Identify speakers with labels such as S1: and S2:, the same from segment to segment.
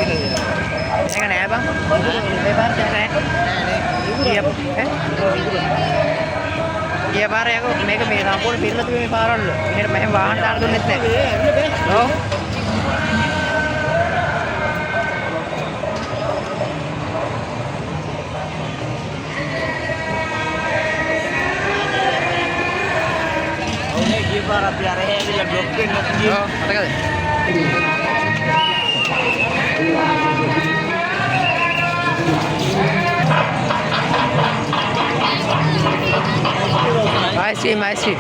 S1: Cái này bác, cái bác cái này, iya, iya बार या को मेरे मेरा बोल फिर तो मैं बार लो मेरे मैं वाहन डाल दूँ नित्ते लो ये बार आप यार है ये ब्लॉक के नती लो पता क्या I see.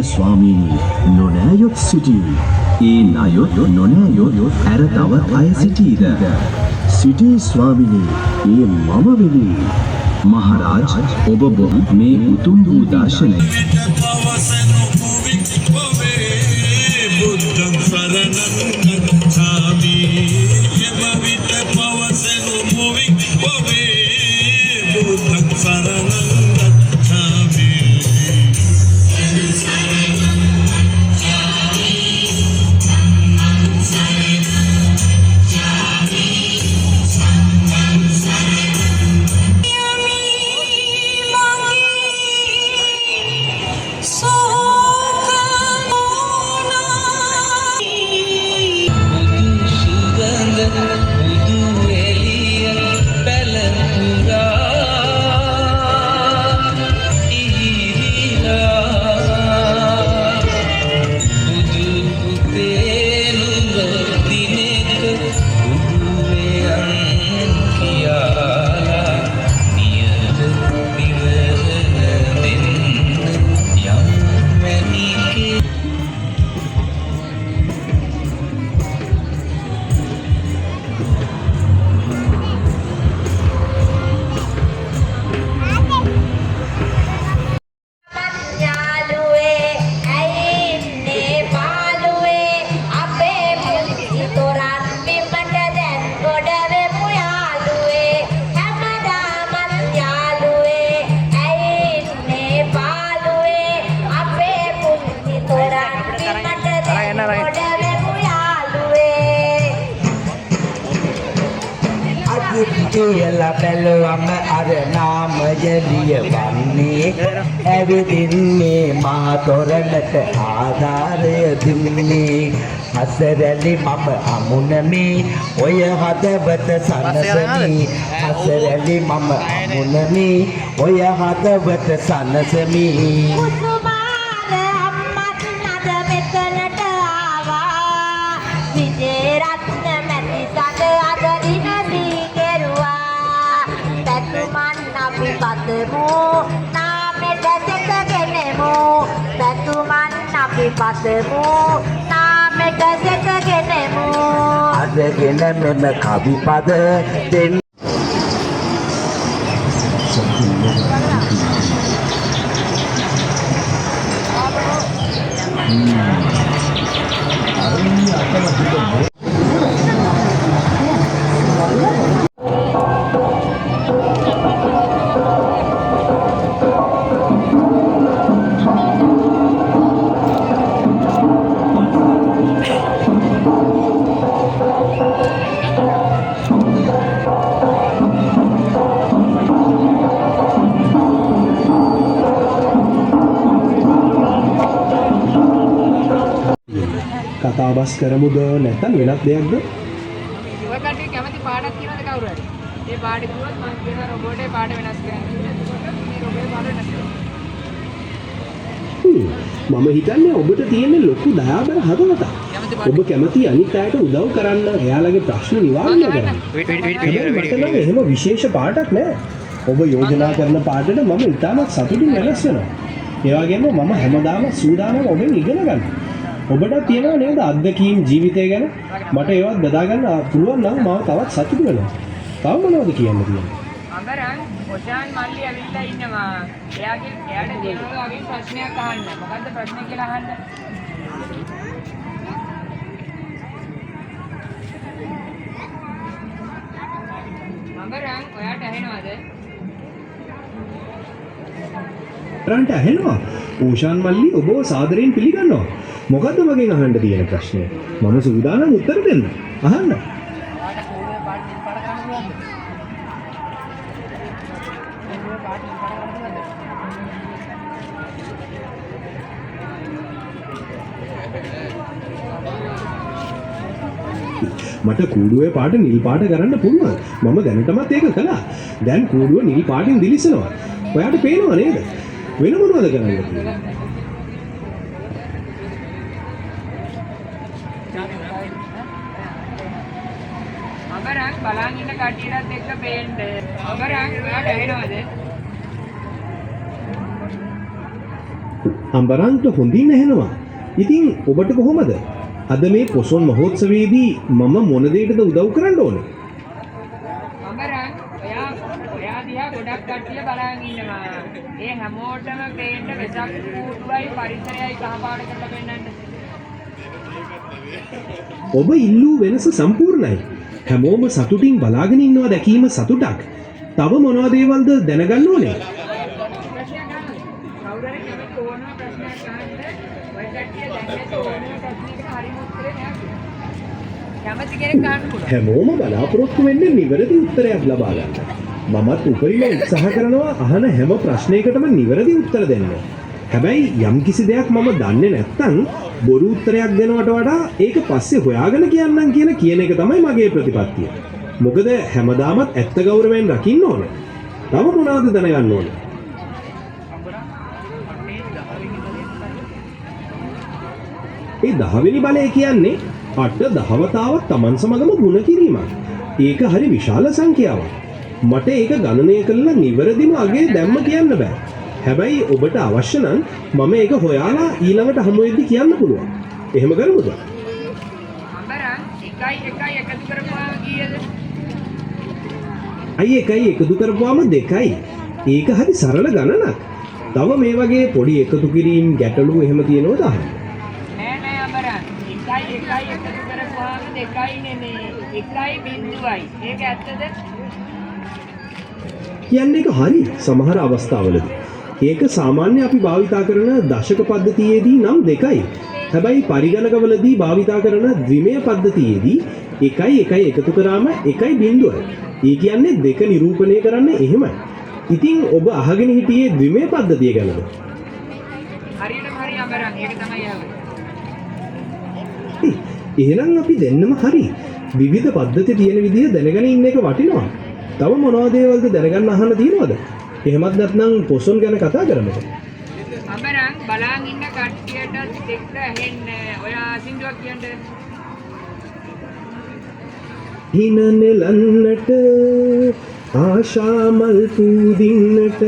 S2: ස්වාමීනි නොනෑයොත් සිටී. ඒ නයොත් නොනෑයොත් ඇර තවත් අය සිටීද. සිටී ස්වාමිනී ඒ මම වෙමි. මහරාජ් ඔබ මේ උතුම් වූ දර්ශනය
S3: කියලා බැලුවම අර නාමය ලියවන්නේ ඇවිදින්නේ මා තොරණට ආධාරය දුන්නේ හසරැලි මම අමුණමේ ඔය හදවත සනසමි හසරැලි මම අමුණමේ ඔය හදවත සනසමි
S4: කුසුමාර අම්මත් නද මෙතනට ආවා විජේ රත්න මැති සඳ අද දිනදී කෙරුවා පැතුමන් අපි පතමු නාමෙට සෙකගෙනෙමු පැතුමන් අපි පතමු නාමෙට සෙකගෙනෙමු
S3: අදගෙන මෙම කවි පද දෙන්න
S5: කතා බස් කරමුද නැත්නම් වෙනත් දෙයක්ද?
S1: ඔය කට්ටිය කැමති පාඩක් කියනද කවුරු හරි? ඒ පාඩේ කිව්වොත් මම කියන රොබෝටේ පාඩ වෙනස් කරන්න. මේ රොබෝටේ පාඩ වෙනස් කරනවා.
S5: මම හිතන්නේ ඔබට තියෙන ලොකු දයාබර හදවතක්. ඔබ කැමති අනිත් අයට උදව් කරන්න, එයාලගේ ප්‍රශ්න නිවාරණය කරන්න. මට නම් එහෙම විශේෂ පාඩක් නෑ. ඔබ යෝජනා කරන පාඩට මම ඉතාමත් සතුටින් රැස් වෙනවා. ඒ වගේම මම හැමදාම සූදානම් ඔබෙන් ඉගෙන ගන්න. ඔබට තියෙනවා නේද අත්දැකීම් ජීවිතය ගැන? මට ඒවත් බෙදා ගන්න පුළුවන් නම් මම තවත් සතුටු වෙනවා. තව මොනවද කියන්න තියෙන්නේ?
S1: අඹරන් ඔෂාන් මල්ලි ඇවිල්ලා ඉන්නවා. එයාට දෙවියෝ වගේ ප්‍රශ්නයක් අහන්න. මොකද්ද ප්‍රශ්නේ කියලා අහන්න. අඹරන් ඔයාට ඇහෙනවද?
S5: රන්ට ඇහෙනවා. ඕෂාන් මල්ලි ඔබව සාදරයෙන් පිළිගන්නවා. මොකද්ද මගෙන් අහන්න තියෙන ප්‍රශ්නය? මම සූදානම් උත්තර දෙන්න. අහන්න. මට කූඩුවේ පාට නිල් පාට කරන්න පුළුවන්. මම දැනටමත් ඒක කළා. දැන් කූඩුව නිල් පාටින් දිලිසෙනවා. ඔයාට පේනව නේද? වෙන මොනවද කරන්න තියෙන්නේ?
S1: අඹරන් බලන් ඉන්න කට්ටියටත් එක්ක පේන්න. අඹරන් ඔයාට ඇහෙනවද?
S5: අම්බරන්ට හොඳින් ඇහෙනවා. ඉතින් ඔබට කොහොමද? අද මේ පොසොන් මහෝත්සවයේදී මම මොන දෙයකටද උදව් කරන්න ඕනේ?
S1: අඹරන් ඔයා දිහා ගොඩක් කට්ටිය බලන් ඉන්නවා. ඒ හැමෝටම පේන්න වෙසක් කූඩුවයි පරිසරයයි කහපාට කරලා පෙන්නන්න.
S5: ඔබ ඉල්ලූ වෙනස සම්පූර්ණයි. හැමෝම සතුටින් බලාගෙන ඉන්නවා දැකීම සතුටක්. තව මොනවද දේවල්ද දැනගන්න ඕනේ?
S1: කවුරු හරි කැමති ඕනම ප්‍රශ්නයක් අහන්න. ඔය කට්ටිය දැන් ඕනම ප්‍රශ්නයකට හරිම උත්තරේ නෑ. කැමති කෙනෙක් අහන්න පුළුවන්.
S5: හැමෝම බලාපොරොත්තු වෙන්නේ නිවැරදි උත්තරයක් ලබා ගන්න. මමත් උපරිම උත්සාහ කරනවා අහන හැම ප්‍රශ්නයකටම නිවැරදි උත්තර දෙන්න. හැබැයි යම් කිසි දෙයක් මම දන්නේ නැත්නම් බොරු උත්තරයක් දෙනවට වඩා ඒක පස්සේ හොයාගෙන කියන්නම් කියලා කියන එක තමයි මගේ ප්‍රතිපත්තිය. මොකද හැමදාමත් ඇත්ත ගෞරවයෙන් රකින්න ඕනේ. තව මොනවද දැනගන්න ඕනේ? ඒ 10 වෙනි බලය කියන්නේ අට දහවතාවක් Taman සමගම ගුණ කිරීමක්. ඒක හරි විශාල සංඛ්‍යාවක්. මට ඒක ගණනය කරලා නිවැරදිම අගේ දැම්ම කියන්න බෑ. හැබැයි ඔබට අවශ්‍ය නම් මම ඒක හොයාලා ඊළඟට හමු වෙද්දි කියන්න පුළුවන්. එහෙම කරමුද?
S1: අඹරන් 1 එකතු කරපුවාම කීයද?
S5: අයි 1 එකතු කරපුවාම 2යි. ඒක හරි සරල ගණනක්. තව මේ වගේ පොඩි එකතු කිරීම් ගැටලු එහෙම තියෙනවද අහන්න?
S1: නෑ අඹරන් 1 එකතු කරපුවාම 2යි නෙමෙයි 1.0යි. ඒක ඇත්තද?
S5: කියන්නේ ඒක හරි සමහර අවස්ථාවලදී. ඒක සාමාන්‍ය අපි භාවිතා කරන දශක පද්ධතියේදී නම් 2යි. හැබැයි පරිගණකවලදී භාවිතා කරන ද්විමය පද්ධතියේදී 1 එකතු කරාම 1.0. ඒ කියන්නේ 2 නිරූපණය කරන්න එහෙමයි. ඉතින් ඔබ අහගෙන හිටියේ ද්විමය පද්ධතිය ගැනද?
S1: හරියටම හරි අමරන්. ඒක තමයි ආවේ.
S5: එහෙනම් අපි දෙන්නම හරි. විවිධ පද්ධති තියෙන විදිහ දැනගෙන ඉන්න එක වටිනවා. තව මොනවද ඒවලද දැනගන්න අහන්න තියෙනවද? එහෙමත් නැත්නම් පොසොන් ගැන කතා කරමුද?
S1: අමරන් බලන් ඉන්න කට්ටියටත් එක්ක ඇහෙන්න ඔයා සින්දුවක් කියන්න.
S5: හින නෙලන්නට ආශාමල් පූදින්නට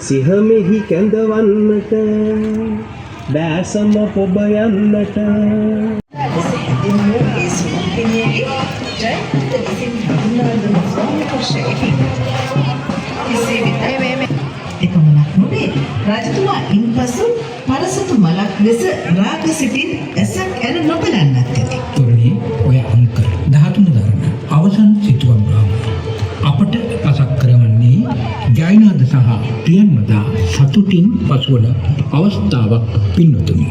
S5: සිහමෙහි කැඳවන්නට බෑසම පොබ යන්නට
S6: එපමණක් නොවේ රජතුමා ඉන්පසු පරසතු මලක් ලෙස රාග සිටින් ඇසක් ඇර නොබලන්නත් ඇති.
S7: තොරණේ ඔය අංක 13 දරන අවසන් සිතුවම් රාම අපට පසක් කරවන්නේ ජයනාද සහ ප්‍රියන්වදා සතුටින් පසුවන අවස්ථාවක් පින්වතුනි.